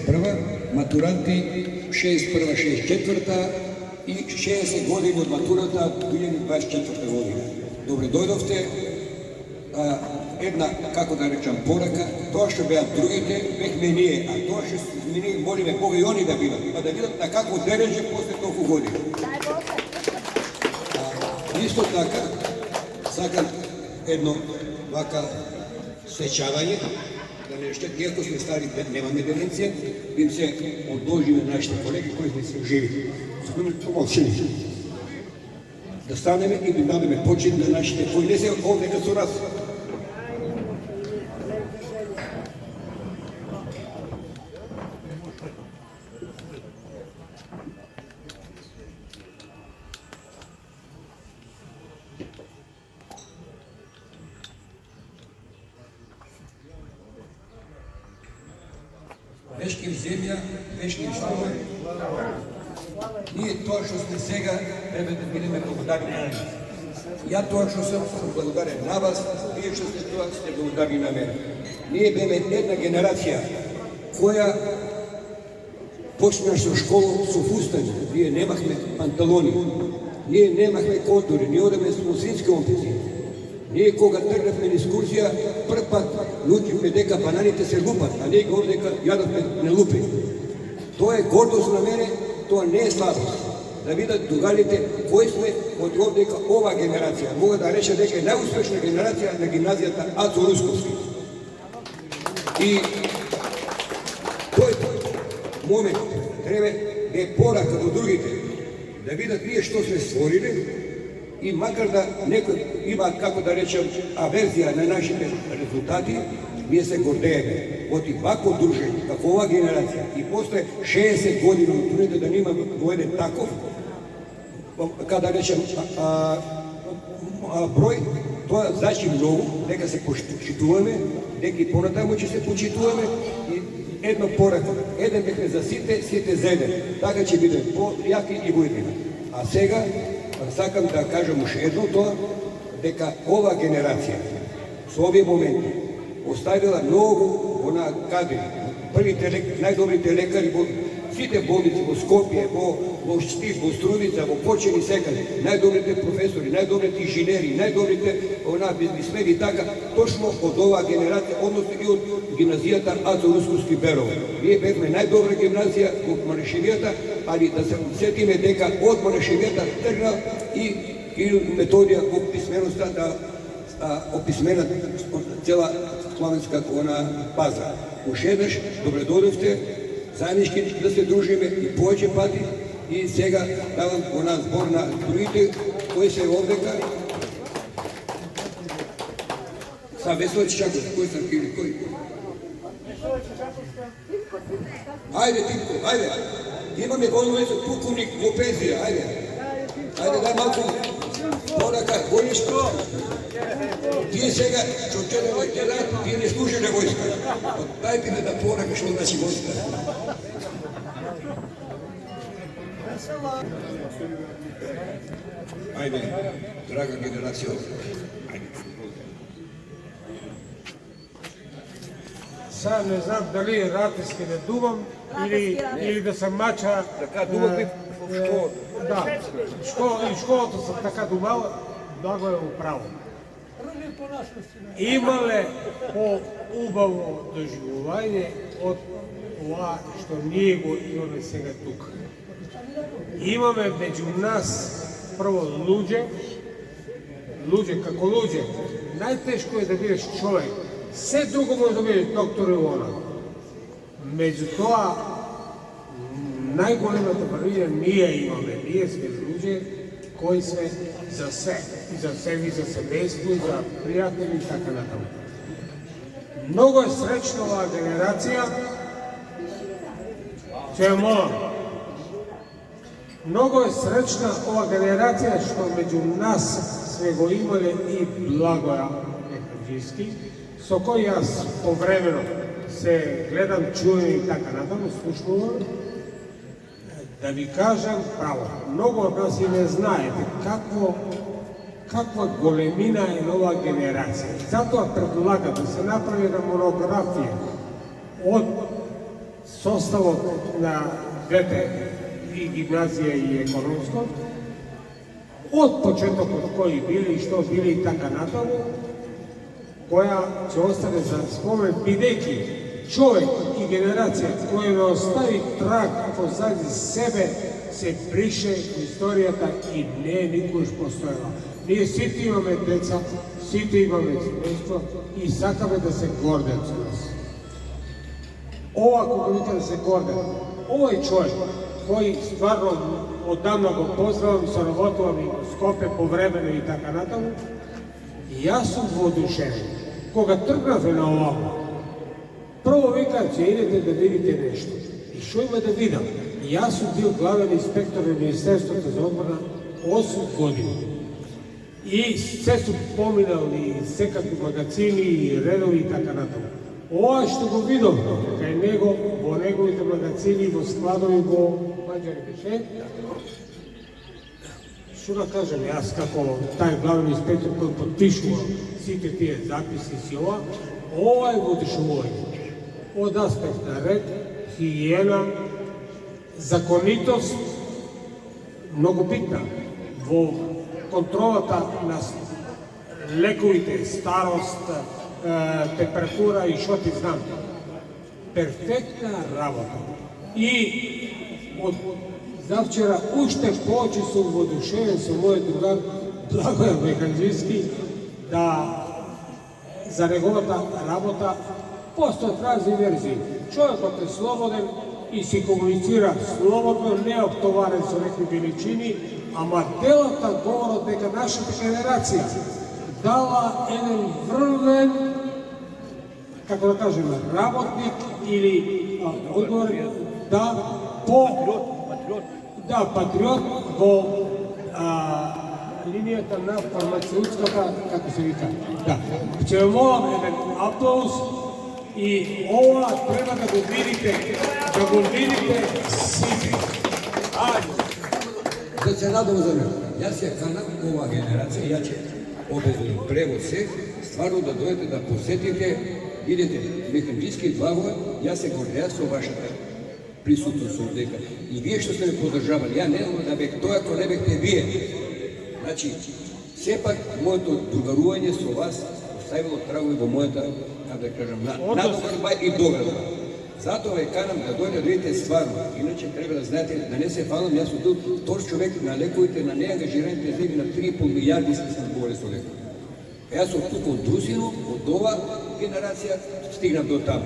61. Матуранти 61-64 и 60 години од матурата 2024 година. Добре дојдовте. Една, како да речам, порака, тоа што беа другите, бехме ние, а тоа што ние молиме Бога и они да бидат, па да бидат на какво дереже после толку години. Исто така, сакам едно вака сечавање, да не ще, иако сме стари, немаме деменција, им се одложиме нашите колеги кои сме се живи. Помолчени. Да станеме и да дадеме почит на нашите кои не се овдека со нас. Вешки в земја, вешки в слава. Ние тоа што сме сега, треба да бидеме благодарни на нас. Ја тоа што сум благодарен на вас, вие што сте тоа, сте благодарни на мене. Ние беме една генерација која почна со школа со фустани. Ние немахме панталони, ние немахме кондори, ние одеме со свински омпици. Ние кога тргнавме на екскурзија, прв пат научивме дека бананите се лупат, а ние го дека јадовме не лупи. Тоа е гордост на мене, тоа не е слабост. Да видат другарите кои сме од овдека ова генерација. Мога да речем дека е најуспешна генерација на гимназијата Ацо Русковски. И тој момент треба да е порака до другите, да видат ние што сме створили. И макар да некој има, како да речем, аверзија на нашите резултати, ние се гордееме. Од вакво дружење, како ова генерација, и после 60 години од трудите да нема воеден таков, када речем, број, тоа значи многу, дека се почитуваме, дека и понатаму ќе се почитуваме, и едно порака, еден бехме за сите, сите за еден, така ќе бидем по-јаки и воедина. А сега, сакам да кажам уште едно тоа, дека ова генерација со овие моменти оставила многу она кадри, првите најдобрите лекари во сите болници во Скопје, во Штип, во Струмица, во Почени секаде, најдобрите професори, најдобрите инженери, најдобрите бизнисмени, така, точно од оваа генерација, односно и од гимназијата Ацо Русковски Берово. Ние бевме најдобра гимназија во Манешевијата, али да се сетиме дека од Манешевијата тргна и Методија во писменоста да описмена цела славенска база. Уште еднаш, добре дојдовте, заеднички да се дружиме и повеќе пати, и сега давам збор на другите кои се овдека. Са Весела Чичаков, кој сам или кој? Ајде, Титко, ајде. Имаме големец полковник во пензија, ајде. Ајде, дај малку порака, војнишко. Тие сега, што ќе дадат, тие не служиле војска. Дајте ми да порака што значи војска. Ајде, драга генерација. Сега не знам дали ратиски не дувам или да съм мача. Така дувам би в школата. Да, и школата съм така думал, много е управо. Имале по-убаво доживување од ова што ние го имаме сега тук. Имаме меѓу нас прво луѓе како луѓе. Најтешко е да бидеш човек. Се друго може да бидеш доктор и она. Меѓутоа, најголемата барија ние имаме. Ние сме луѓе кои сме за се. И за себе, и за семејство, и за пријатели и така натаму. Многу е среќна оваа генерација. Ќе ја молам. Многу е среќна оваа генерација што меѓу нас сме го имале и Благоја Екаджиски, со кој јас повремено се гледам, чуем и така натаму, слушнувам, да ви кажам право. Многу од нас и не знаете каква големина е на оваа генерација. Затоа предлагам да се направи една монографија од составот на двете и гимназија и економско, од почетокот кои били и што били и така натаму, која ќе остане за спомен, бидејќи човек и генерација која не остави траг позади себе, се брише историјата и не никош постоела. Ние сите имаме деца, сите имаме семејство и сакаме да се гордеат со нас. Ова, кога вика да се гордеат, овој човек, кој стварно одамна го поздравам, соработувам и во Скопје повремено и така натаму, јас сум воодушевен. Кога тргнавме на овако, прво вика, ќе идете да видите нешто. И што има да видам? Јас сум бил главен инспектор на Министерството за одбрана 8 години. И се сум поминали секакви магазини и редови и така натаму. Ова што го видов кај него, во неговите магазини, во складови, во Маđари беше, што да кажем, јас како тај главен инспектор кој подпишува сите тие записи си ова е воодушевување. Од аспект на ред, хигиена, законитост, многу битна во контролата на лековите, старост, температура и што ти знам. Перфектна работа. И од завчера уште повеќе сум воодушевен со мојот другар Благоје Механџиски да за неговата работа постојат разни верзии. Човекот е слободен и си комуницира слободно, не е оптоварен со некои величини, ама делата говорат дека нашата генерација дала еден врвен, како да кажеме, работник или одговорен, патриот во линијата на фармацеутската, како се вика. Да, ќе молам еден аплауз и ова треба да го видите сите. Да се радам за мен. Јас ја канам ова генерација, ја ќе обезбедам превод се, стварно да дојдете да посетите, видите Механџиски Благоје, јас се гордеам со вашата присутност овдека. И вие што сте ме поддржавали, ја не знам да бех тој ако не бехте вие. Значи, сепак моето другарување со вас оставило трагови во мојата, како да кажам, надоходба и доградба. Затоа ве канам да дојде да видите стварно. Иначе треба да знаете, да не се фалам, јас сум бил втор човек на лековите, на неангажираните земи на 3,5 милијарди сум говорил со лекови. Јас сум тук од Русино, од ова генерација, стигнав до таму.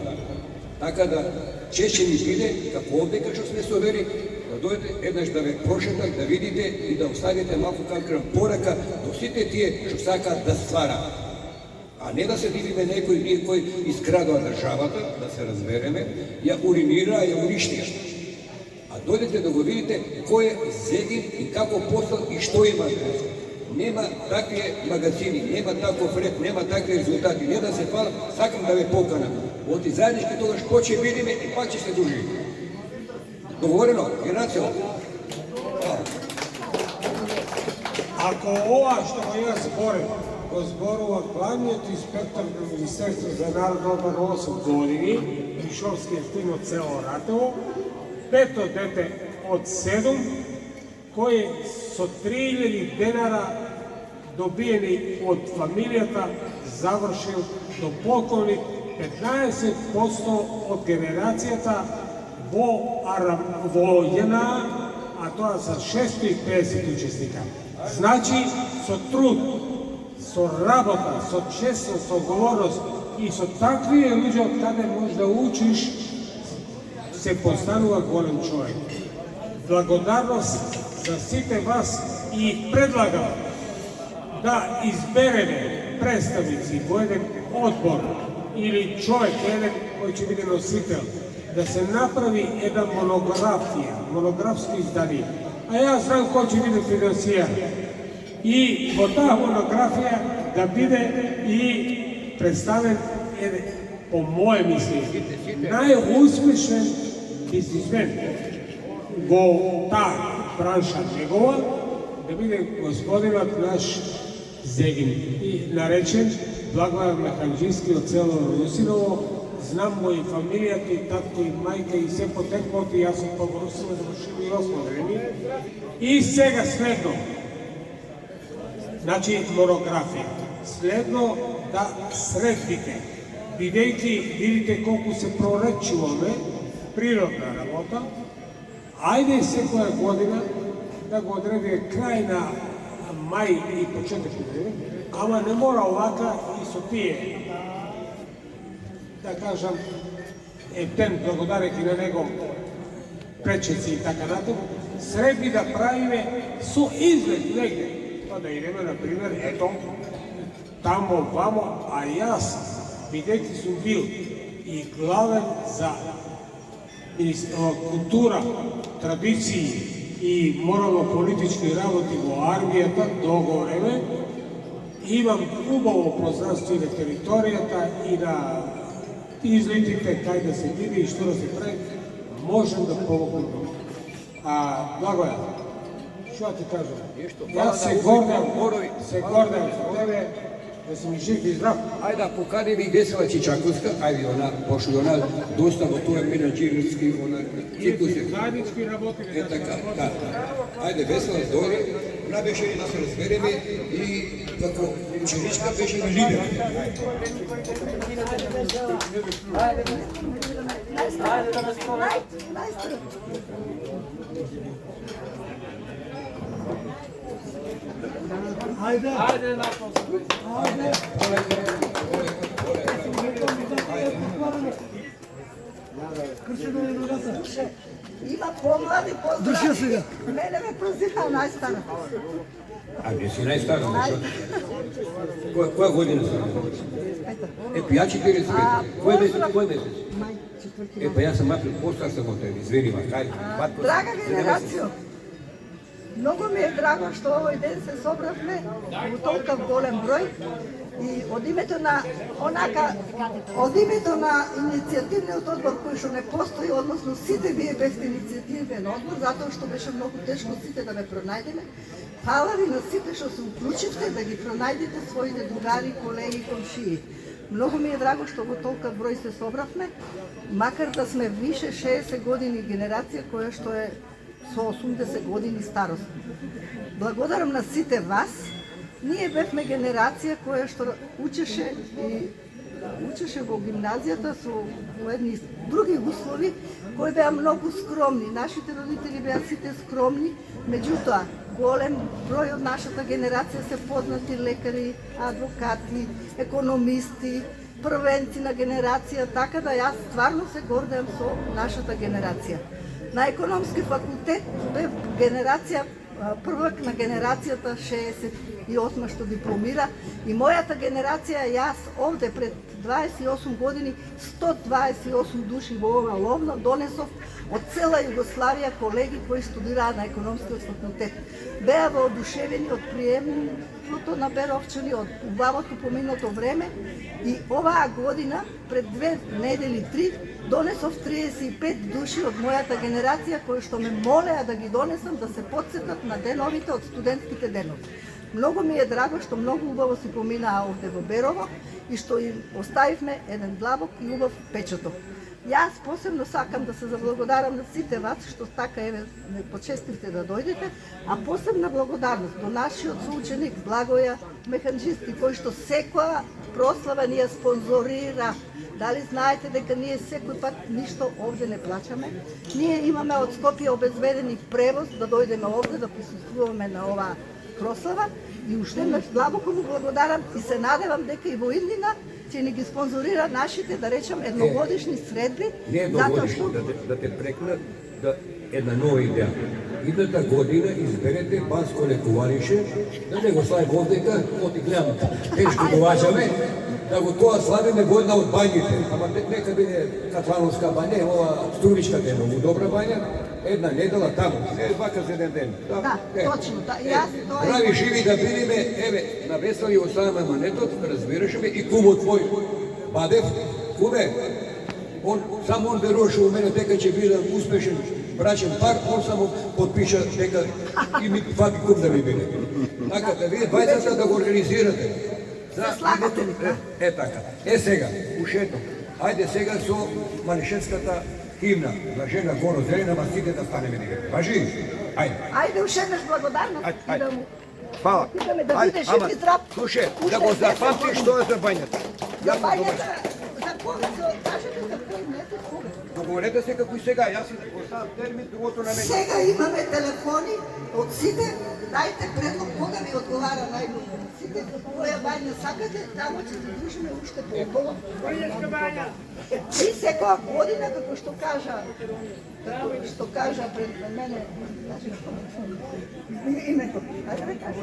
Така да, чешće ми биде, како овдека што сме совери, да дојдете еднаш да ве прошетак, да видите и да оставите малку каква порака до сите тие што сакаат да ствараат. А не да се дивиме некој кој искрадува државата, да се разбереме, ја уринира, ја уништија. А дојдете да го видите кој е Зегин и како постал и што има. Нема такви магазини, нема таков ред, нема такви резултати. Не да се фалам, сакам да ве поканам. Оти заеднички тогаш ko ќе видиме и пак ќе се дружиме. Договорено, генерација? Ако ова што го ја зборим, го зборува главниот инспектор на Министерство за народна одбрана 8 години, Мишовскиот тим од село Ратево, пето дете од 7, кој со 3000 денара добиени од фамилијата завршил до полковник 15% од генерацијата во ЈНА, а тоа за 650 учесника. Значи, со труд, со работа, со честност, со говорност и со такви луѓе од каде можеш да учиш, се постанува голем човек. Благодарност за сите вас и предлагам да избереме представници во еден одбор или човек еден кој ќе биде носител, да се направи една монографија, монографско издание. А јас знам кој ќе биде финансијар. И во таа монографија да биде и представен еден, по моје мисли, најуспешен бизнисмен во таа бранша негова, да биде господинот наш Зегин и наречен Благоје Механџиски од село Русиново, знам го и фамилијата, и татко, и мајка, и се потеклото, и јас сум погорусила да завршил и основни. И сега следно, значи флорографија, следно да средбите, бидејќи видите колку се проречуваме, природна работа, ајде секоја година да го одреди крај на мај и почеток година, ама не мора овака и со тие, да кажам, ден благодарејќи на него пречеци и така натаму, средби да правиме со излет негде, па да идеме, например, ето, тамо, вамо, а јас, бидејќи сум бил и главен за култура, традиции и морално-политички работи во армијата долго време, имам убаво познанство и на територијата и на излетите, кај да се види и што да се прави, можем да помогнем. Благоја, што ти кажам? Јас се гордам за тебе, да си ми жив и здрав. Ајде да поканим и Весела Чичаковска, ајде она, пошто и она доста во тоа менаџерски, она циклус е. Заеднички работи, Е така, да. Ајде Весела дојде, она беше да се разбереме и како ученичка беше на лидер. Ajde na Има по-млади, по-здрави. Мене ме прозира най-стара. А не си најстара, која година си? Ја 45. Кој месец? Мај, четврти Па јас сам април, постар сам од тебе, извини ма, кај? Драга генерација. Многу ми е драго што овој ден се собравме во толков голем број и од името на иницијативниот одбор кој што не постои, односно сите вие бевте иницијативен одбор, затоа што беше многу тешко сите да ме пронајдеме. Фала ви на сите што се уклучивте да ги пронајдете своите другари, колеги, комшии. Многу ми е драго што во толков број се собравме, макар да сме више 60 години генерација која што е со 80 години старост. Благодарам на сите вас. Ние бевме генерација која што учеше во гимназијата со едни други услови кои беа многу скромни. Нашите родители беа сите скромни, меѓутоа голем број од нашата генерација се познати лекари, адвокати, економисти, првенци на генерација, така да јас стварно се гордеам со нашата генерација. На економски факултет бев генерација, првак на генерацијата 68 што дипломира и мојата генерација, јас овде пред 28 години 128 души во ова ловно донесов од цела Југославија колеги кои студираа на економскиот факултет. Беа воодушевени од приемството на Беровчани, од убавото поминато време и оваа година, пред 2 недели, 3, донесов 35 души од мојата генерација кои што ме молеа да ги донесам да се потсетат на деновите од студентските денови. Многу ми е драго што многу убаво си поминаа овде во Берово и што им оставивме еден длабок и убав печаток. Јас посебно сакам да се заблагодарам на сите вас што така ме почестивте да дојдете, а посебна благодарност до нашиот соученик Благоја Механџиски кој што секоја прослава ни ја спонзорира. Дали знаете дека ние секој пат ништо овде не плачаме? Ние имаме од Скопје обезбедени превоз да дојдеме овде да присуствуваме на оваа прослава и уште еднаш длабоко му благодарам и се надевам дека и во иднина ќе ни ги спонзорира нашите, да речем, едногодишни средби. Не едногодишни, да те прекнат, една нова идеја. Идната година изберете Банско лекуварише, да не го славим овдека, оти гледам, тешко доваѓаме, да го тоа славиме во една од бањите. Ама нека биде Катлановска бања, ова Струмичката е многу добра бања, една недела таму, не вака за еден ден. Да, точно, да, јас тоа е. Прави живи да бидеме, еве, на Весели оставаме манетот, разбирашме и кумот твој Бадев, куме, само он веруваше у мене дека ќе бидам успешен брачен пар, он само подпиша дека и ми факи кум да ми биде. Така да вие двајцата да го организирате. Се слагате ли? Е така. Е сега, ушето. Ajde сега со манишенската химна. Блажена горо зелена, ма сите да станеме негде. Важи? Ајде. Ајде уште еднаш благодарност и да му Фала. питаме да Ајде, биде жив ама, и здрав. слушај, Уште да го 10 запамтиш што е за бањата. За Јас бањата, за кога се кажете за кој месец кога? договорете се како и сега, јас си поставам термин, другото на мене. Сега имаме телефони од сите, дајте предлог кога ви одговара најдобро. Сите, која бања сакате, тамо ќе се дружиме уште поубаво. И секоја година, како што кажа пред мене, името, ајде да кажа.